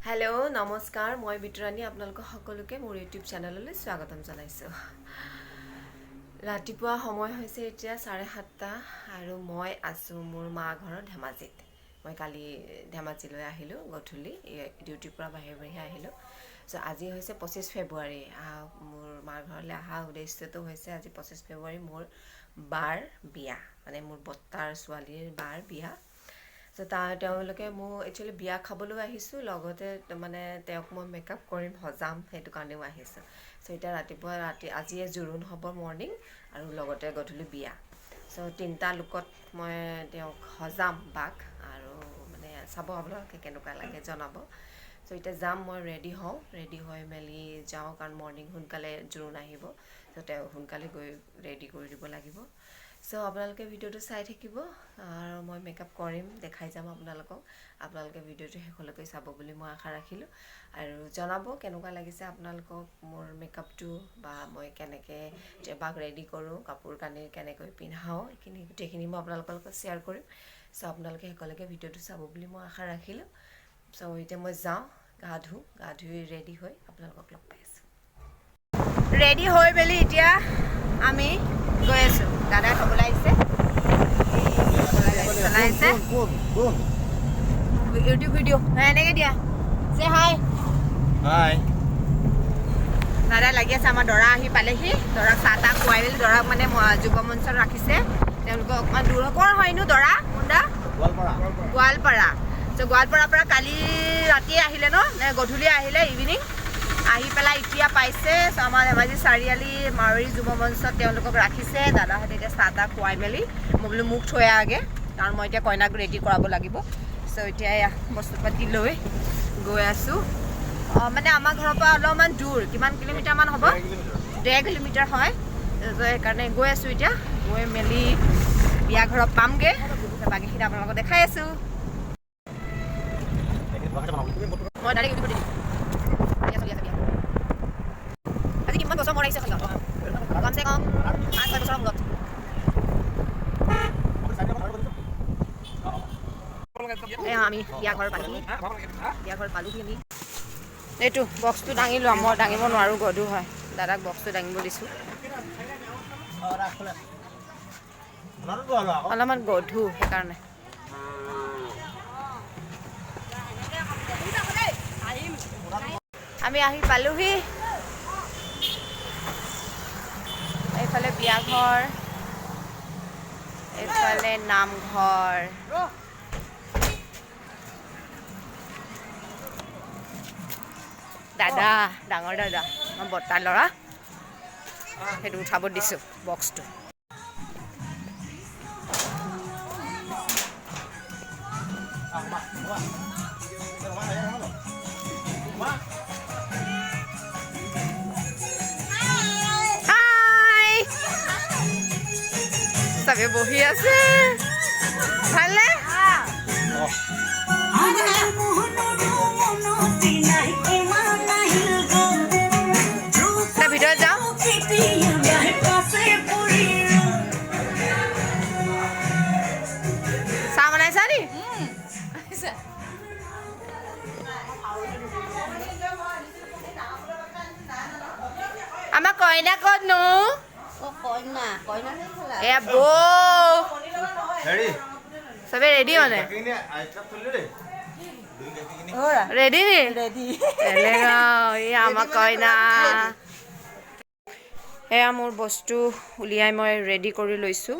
Hello नमस्कार मैं बिटुरानी आपनालोक सकलोके मोर YouTube चेनेलলৈ स्वागतम जनाइছো रातिपुवा समय হৈছে এতিয়া 7:30 আৰু মই আছো মোৰ মা ঘৰৰ ধেমাজিত মই কালি ধেমাজিলৈ আহিলো গধূলি ডিউটিৰ পৰা বাহিৰ আহিলো সো আজি হৈছে 25 ফেব্ৰুৱাৰী মোৰ মা ঘৰলৈ আহা উদ্দেশ্যটো হৈছে আজি 25 ফেব্ৰুৱাৰী মোৰ বাৰ বিয়া মানে মোৰ বত্তাৰ ছোৱালীৰ বাৰ বিয়া So তেওঁলোকে মই একচুয়ালি বিয়া খাবলৈ আহিছো লগতে মানে তেওঁক মই মেকআপ কৰিম হজাম হেতু কাৰণেও আহিছো সো এটা ৰাতিপুৱা আজিয়ে জুৰুন হ'ব মৰ্নিং আৰু লগতে গধূলি বিয়া সো তিনটা লুকত মই তেওঁক হজাম বাক আৰু মানে চাব আপোনালোকে কেনেকুৱা লাগে জনাব সো এটা যাম মই ৰেডি হৈ মেলি যাওঁ কাৰণ মৰ্নিং সোনকালে জুৰুন আহিব সো তেওঁ সোনকালে গৈ ৰেডি কৰি দিব লাগিব সো আপোনালোকে ভিডিওটো চাই থাকিব আৰু মই মেকআপ কৰিম দেখাই যাম আপোনালোকে ভিডিওটো হেকলৈকে চাব বুলি মই আশা ৰাখিলো আৰু জনাব কেনেকুৱা লাগিছে আপোনালোকক মোৰ মেকআপটো বা মই কেনেকৈ বাক ৰেডি কৰো কাপোৰ কানি কেনেকৈ পিন্ধাও এইখিনি গোটেইখিনি মই আপোনালোকৰ লগত শেয়াৰ কৰিম সো আপোনালোকে হেকলৈকে ভিডিওটো চাব বুলি মই আশা ৰাখিলো সো এতিয়া মই যাওঁ গা ধুই ৰেডি হৈ আপোনালোকক লগ পাই আছো ৰেডি হৈ বেলি এতিয়া আমি গৈ আছো দাদা খবলৈ আহিছে চলাইছে YouTube ভিডিও এনেকে দিয়া সে হাই দাদা লাগি আছে আমাৰ দৰা আহি পালেহি দৰা সাতা খুৱাই মেলি দৰা মানে যুৱ মঞ্চত ৰাখিছে তেওঁলোক অকমান দূৰৰ হয়নো দৰা মুণ্ডা গোৱালপাৰা তো গোৱালপাৰাৰ পৰা কালি ৰাতি আহিলে ন গধূলি আহিলে ইভিনিং আহি পেলাই এতিয়া পাইছে আমাৰ ধেমাজি চাৰিআলি মাৰৱাৰী যুৱ মঞ্চত তেওঁলোকক ৰাখিছে দাদাহঁতে এতিয়া সাতা খুৱাই মেলি মই বোলো মুখ থৈ আগে কাৰণ মই এতিয়া কইনাক ৰেডি কৰাব লাগিব সো এতিয়া বস্তু পাতি লৈ গৈ আছো মানে আমাৰ ঘৰৰ পৰা অলপমান দূৰ কিমান কিলোমিটাৰ মান হ'ব 1.5 কিলোমিটাৰ হয় তো সেইকাৰণে গৈ আছো এতিয়া গৈ মেলি বিয়া ঘৰত পামগে বাকিখিনি আপোনালোকক দেখাই আছো মই ডাইৰেক্ট ইউটিউবত দিম আজি কিমান বছৰ মোৰ আহিছে কমসে কম 5-6 বছৰৰ মূৰত আমি বিয়া ঘৰ পালোহি আমি এইটো বক্সটো দাঙিলো মই দাঙিব নোৱাৰো গধু হয় দাদাক বক্সটো দাঙিব দিছো অলপমান গধু সেইকাৰণে আমি আহি পালোহি এইফালে বিয়া ঘৰ এইফালে নামঘৰ দাদা ডাঙৰ দাদা মই বৰ্তাৰ ল'ৰা সেইটো উঠাব দিছো বক্সটো চবে বহি আছে ভালে ভিতৰত যাওঁ চাহ বনাইছা নি আমাৰ কইনা ক'তনো চবে ৰেডি মানে ৰেডি নি আমাৰ কইনা এয়া মোৰ বস্তু উলিয়াই মই ৰেডি কৰি লৈছো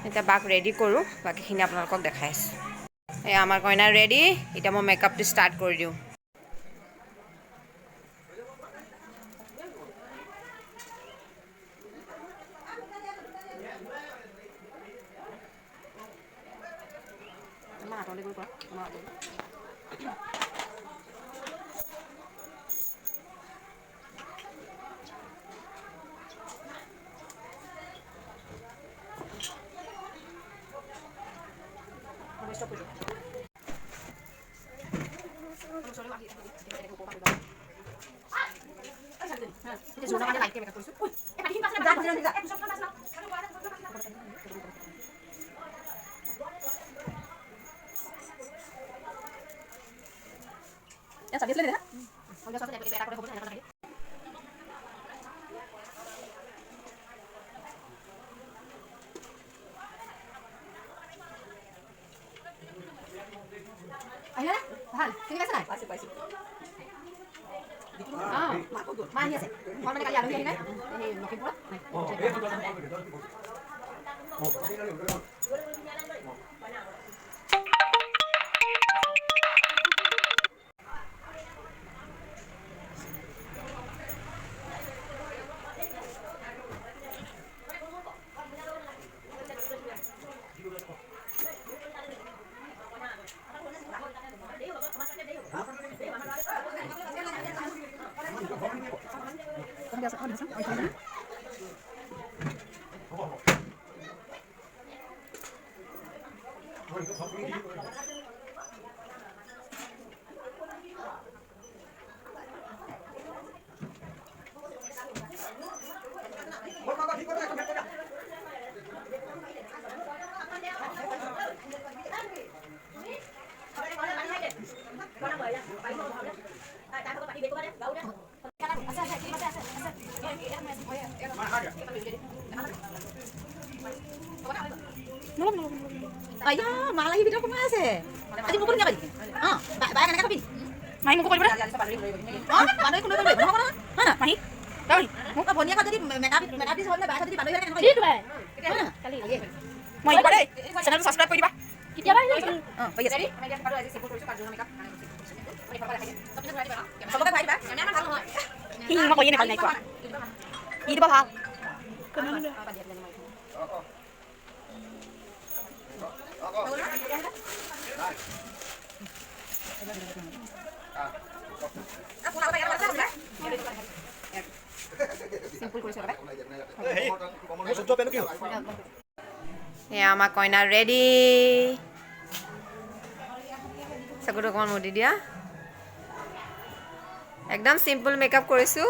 এতিয়া বাক ৰেডি কৰো বাকিখিনি আপোনালোকক দেখাইছো এয়া আমাৰ কইনা ৰেডি এতিয়া মই মেকআপটো ষ্টাৰ্ট কৰি দিওঁ ভাল চিনি পাইছে নাই পাইছোঁ মা আহি আছে মই মানে কালি আলহী আহি নাই এই লখিমপুৰত Ayah, malah hidup aku masih. Aji mukul nggak balik? Bayar kan kapin? Main mukul boleh? Mana ikut boleh? Mana? Main? Kau ni? Muka bonia kau jadi make up soalnya bayar jadi bandar kan? Itu lah. Mana? Kali. Main boleh? Channel subscribe kau di bawah. Kita apa ini? Oh iya. Jadi, media baru aja simpul terus kan make up. Sobat baik ba? Ini mah kau ini kali naik kau. Ini bawah. Kenapa? আমাৰ কইনা ready চকুটো অকণমান মুদি দিয়া একদম simple makeup কৰিছোঁ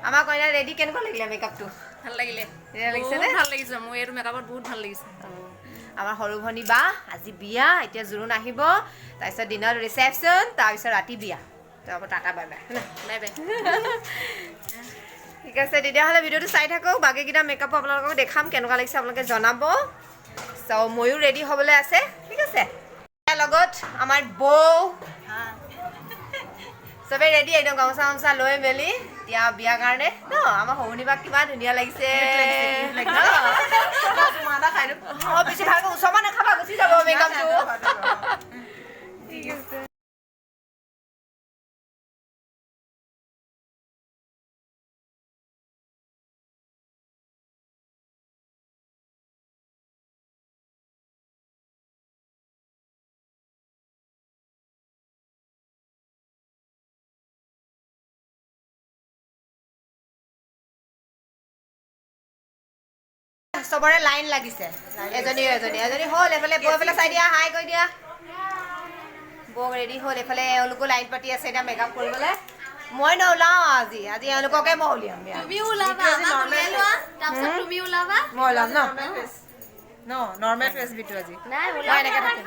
আমাৰ কইনা ৰেডি কেনেকুৱা লাগিলে মেকআপটো ভাল লাগিলে লাগিছেনে ভাল লাগিছে মোৰ এইটো মেকআপত বহুত ভাল লাগিছে আমাৰ সৰু ভনী বা আজি বিয়া এতিয়া জোৰোণ আহিব তাৰপিছত দিনত ৰিচেপশ্যন তাৰপিছত ৰাতি বিয়া তাৰপৰা tata bye bye bye bye ঠিক আছে তেতিয়াহ'লে ভিডিঅ'টো চাই থাকক বাকীকেইটা মেকআপো আপোনালোকক দেখাম কেনেকুৱা লাগিছে আপোনালোকে জনাব চ' ময়ো ৰেডি হ'বলৈ আছে ঠিক আছে তাৰ লগত আমাৰ বৌ চবেই ৰেডি একদম গামোচা গামোচা লৈ মেলি এতিয়া বিয়াৰ কাৰণে ন আমাৰ সৰুনি বাক কিমান ধুনীয়া লাগিছে বেছি ভালকৈ ওচৰ পৰা নাখাবা গুচি যাব মেকআপটো ঠিক আছে চবৰে লাইন লাগিছে এজনী এজনী এজনী হ'ল এফালে বৌ এফালে চাই দিয়া হাই কৈ দিয়া বৌ ৰেডি হ'ল এফালে এওঁলোকো লাইন পাতি আছে এতিয়া মেকআপ কৰিবলৈ মই নোলাওঁ আজি আজি এওঁলোককে মই উলিয়াম তুমি ওলাবা নৰ্মেল লোৱা তাৰপিছত তুমি ওলাবা মই ওলাম ন নৰ্মেল ফেচ বিটু আজি নাই ওলাবা এনেকৈ থাকিম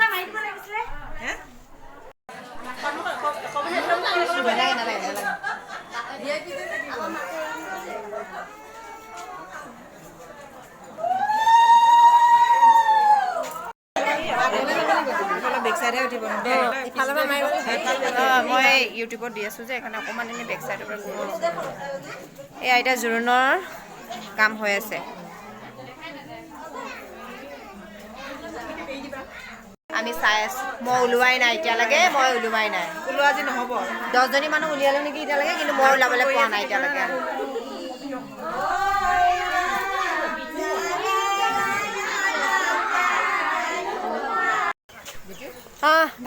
নালাগে নালাগে নালাগে মই ইউটিউবত দি আছোঁ যে সেইকাৰণে অকণমান এনেই বেক চাইডৰ পৰা ঘূৰোঁ এয়া এতিয়া জোৰোণৰ কাম হৈ আছে আমি চাই আছোঁ মই ওলোৱাই নাই এতিয়ালৈকে মই ওলোৱাই নাই ওলোৱা আজি নহ'ব 10জনী মানুহ উলিয়ালোঁ নেকি এতিয়ালৈকে কিন্তু মই ওলাবলৈ পোৱা নাই এতিয়ালৈকে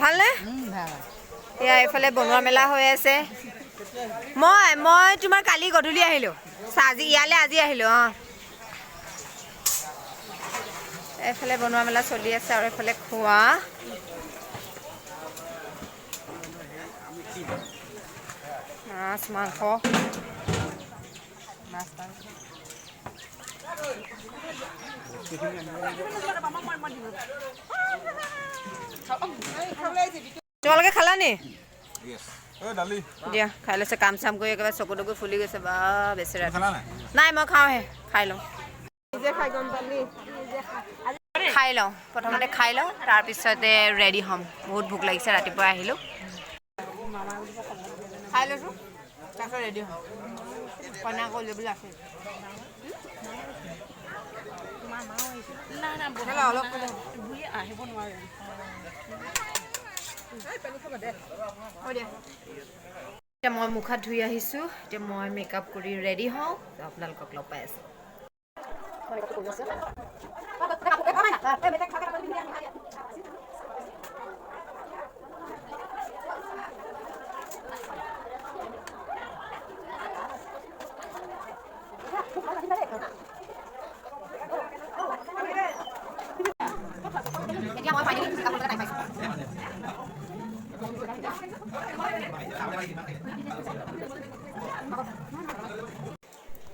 ভালনে এয়া এইফালে বনোৱা মেলা হৈ আছে মই তোমাৰ কালি গধূলি আহিলোঁ আজি ইয়ালৈ আজি আহিলোঁ এইফালে বনোৱা মেলা চলি আছে আৰু এইফালে খোৱা মাছ মাংস তোমালোকে খালা নি দিয়া খাই লৈছে কাম চাম কৰি একেবাৰে চকু তকু ফুলি গৈছে বা বেচেৰা নাই মই খাওঁহে খাই লওঁ খাই লওঁ প্ৰথমতে খাই লওঁ তাৰপিছতে ৰেডি হ'ম বহুত ভোক লাগিছে ৰাতিপুৱা আহিলোঁ খাই লৈছোঁ তাৰপিছত ৰেডি হ'ম কইনা আকৌ উলিয়াবলৈ আছে অলপ আহিব নোৱাৰে এতিয়া মই মুখ হাত ধুই আহিছোঁ এতিয়া মই মেকআপ কৰি ৰেডি হওঁ আপোনালোকক লগ পাই আছোঁ এতিয়া মই ফাইনেলি মেকআপ কৰিবলৈ টাইম পাইছোঁ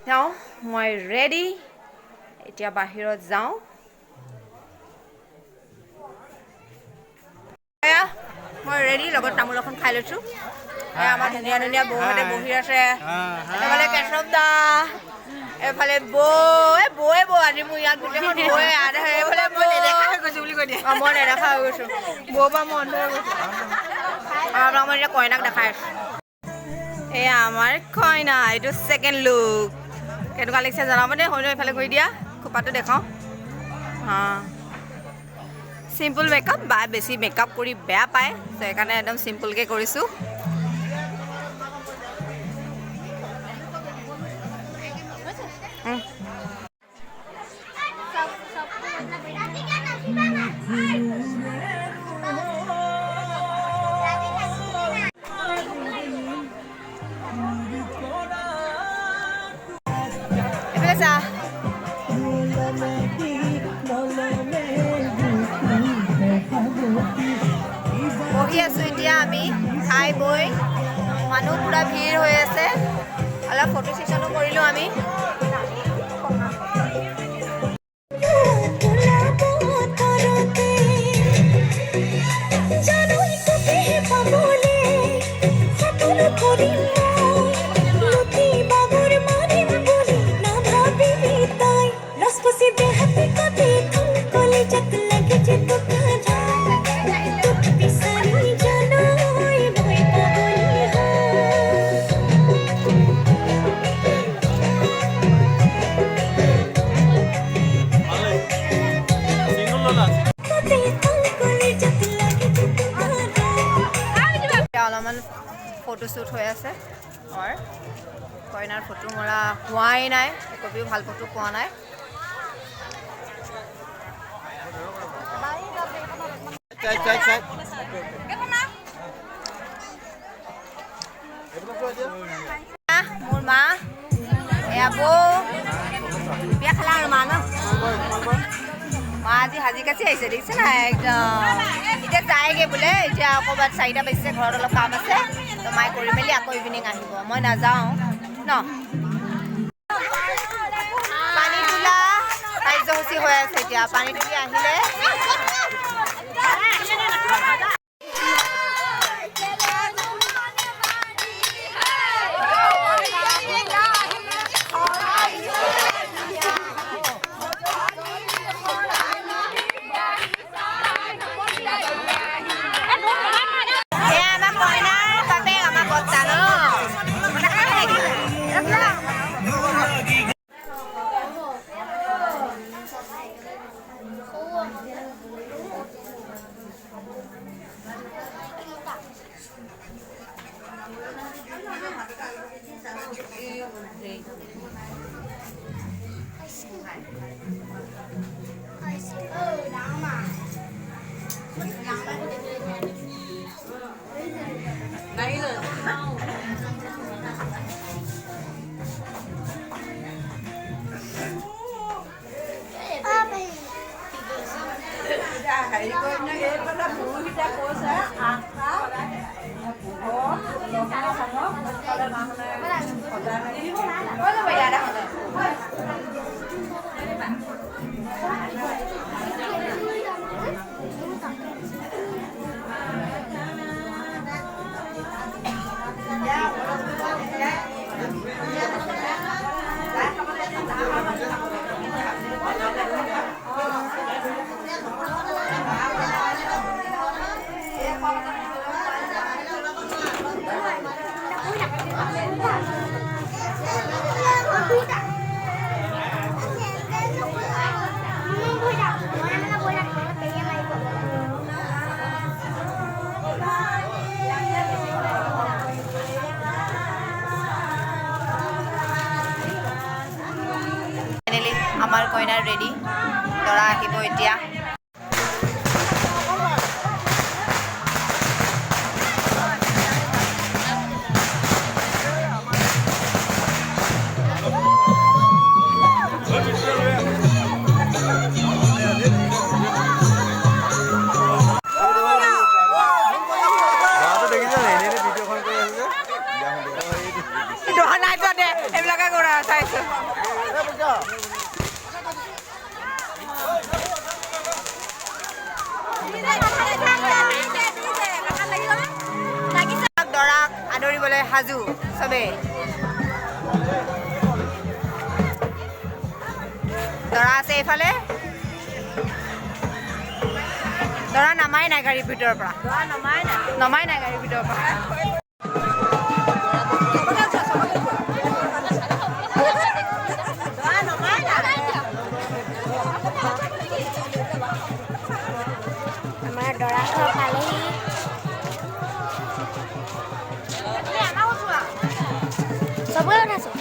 যাওঁ মই ৰেডি এতিয়া বাহিৰত যাওঁ মই ৰেডি লগত তামোল এখন খাই লৈছোঁ আমাৰ ধুনীয়া ধুনীয়া বৌহঁতে বহি আছে এইফালে কেশৱ দা এইফালে বৌৱে আজি মোৰ ইয়াত গোটেইখন বৌৱে এইফালে মই নেদেখা হৈ গৈছোঁ বুলি কৈ দিয়ে মই নেদেখা হৈ গৈছোঁ বৌ পৰা মই অন্ধ হৈ গৈছোঁ আৰু আমাৰ এতিয়া কইনাক দেখাই আছোঁ এয়া আমাৰ কইনা এইটো ছেকেণ্ড লুক কেনেকুৱা লাগিছে জনাব দেই হয়তো এইফালে কৰি দিয়া খোপাটো দেখাওঁ চিম্পুল মেকআপ বা বেছি মেকআপ কৰি বেয়া পায় ত' সেইকাৰণে একদম চিম্পুলকৈ কৰিছোঁ এইফালে চা বহি আছোঁ এতিয়া আমি খাই বৈ মানুহ পূৰা ভিৰ হৈ আছে অলপ ফটো ছেশ্যনো কৰিলোঁ আমি অলপমান ফটোশ্বুট হৈ আছে আৰু কইনাৰ ফটো মৰা হোৱাই নাই একপিও ভাল ফটো পোৱা নাই মোৰ মা এয়া বৌ বিয়া খালা আৰু মা ন মা আজি সাজি কাচি আহিছে দেখিছে না একদম এতিয়া যায়গৈ বোলে এতিয়া ক'ৰবাত 4টা বাজিছে ঘৰত অলপ কাম আছে তো মায়ে কৰি মেলি আকৌ ইভিনিং আহিব মই নাযাওঁ ন পানী তোলা কাৰ্যসূচী হৈ আছে এতিয়া পানী তুলি আহিলে ফাইনেলি আমাৰ কইনাৰ ৰেডি দৰা আহিব এতিয়া এইবিলাকে কৰা চাইছো দৰাক আদৰিবলৈ সাজু চবেই দৰা আছে এইফালে দৰা নমাই নাই গাড়ীৰ ভিতৰৰ পৰা নমাই নাই গাড়ীৰ ভিতৰৰ পৰা আমাৰ দৰা ঘৰ পালেহি চবৰে উঠাইছো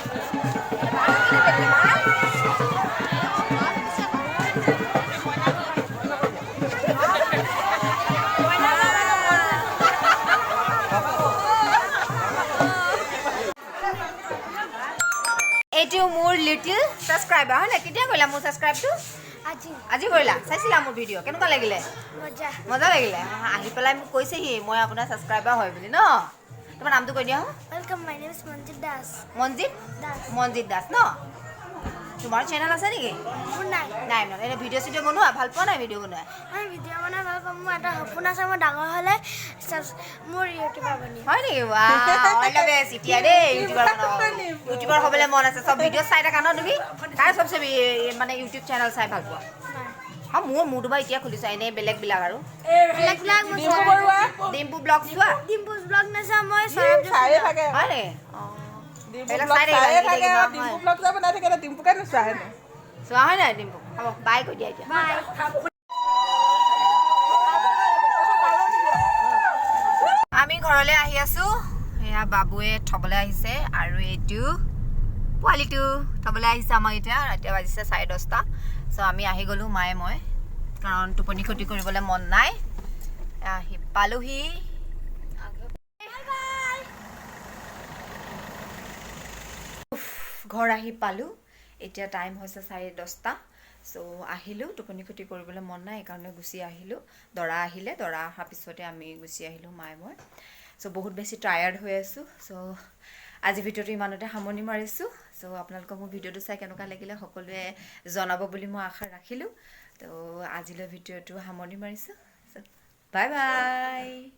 এইটো মোৰ লিটিল ছাবস্ক্ৰাইবাৰ হয় নাই কেতিয়া কৰিলা মোৰ ছাবস্ক্ৰাইবটো আজি কৰিলা চাইছিলা মোৰ ভিডিঅ' কেনেকুৱা লাগিলে মজা লাগিলে আহি পেলাই মোক কৈছেহি মই আপোনাৰ ছাবস্ক্ৰাইবাৰ হয় বুলি ন তোমাৰ নামটো কৈ দিয়া welcome my name is Manjit Das Manjit Das ন তোমাৰ চেনেল আছে নেকি মোৰ নাই নাই মানে এনে ভিডিঅ' চিডিঅ' বনোৱা ভাল পোৱা নাই ভিডিঅ' বনোৱা মই ভিডিঅ' বনাই ভাল পাওঁ মোৰ এটা সপোন আছে মই ডাঙৰ হ'লে মোৰ ইউটিউবাৰ বনিম হয় নেকি অল দ্য বেষ্ট এতিয়া দেই ইউটিউবাৰ হ'বলৈ মন আছে চব ভিডিঅ' চাই থাকা ন তুমি কাৰ চবচে মানে ইউটিউব চেনেল চাই ভাল পোৱা মোৰতো বাৰু এতিয়া খুলিছা এনেই বেলেগবিলাক আৰু ডিম্পু ব্লগ চোৱা ডিম্পুজ ব্লগ নাচাওঁ মই হয় নে চাই চোৱা হয় নাই ডিম্পু হ'ব বাই কৈ দিয়া এতিয়া বাই আমি ঘৰলৈ আহি আছো এয়া বাবুৱে থবলৈ আহিছে আৰু এইটো পোৱালিটো থবলৈ আহিছে আমাক এতিয়া ৰাতি বাজিছে 10:30 চ' আমি আহি গ'লো মায়ে মই কাৰণ টোপনি ক্ষতি কৰিবলৈ মন নাই আহি পালোহি ঘৰ আহি পালোঁ এতিয়া টাইম হৈছে 10:30 চ' আহিলোঁ টোপনি ক্ষতি কৰিবলৈ মন নাই সেইকাৰণে গুচি আহিলোঁ দৰা আহিলে দৰা অহাৰ পিছতে আমি গুচি আহিলোঁ মায়ে মই চ' বহুত বেছি টায়াৰ্ড হৈ আছোঁ চ' আজি ভিডিঅ'টো ইমানতে সামৰণি মাৰিছোঁ চ' আপোনালোকক মোৰ ভিডিঅ'টো চাই কেনেকুৱা লাগিলে সকলোৱে জনাব বুলি মই আশা ৰাখিলোঁ ত' আজিলৈ ভিডিঅ'টো সামৰণি মাৰিছোঁ চ' বাই বাই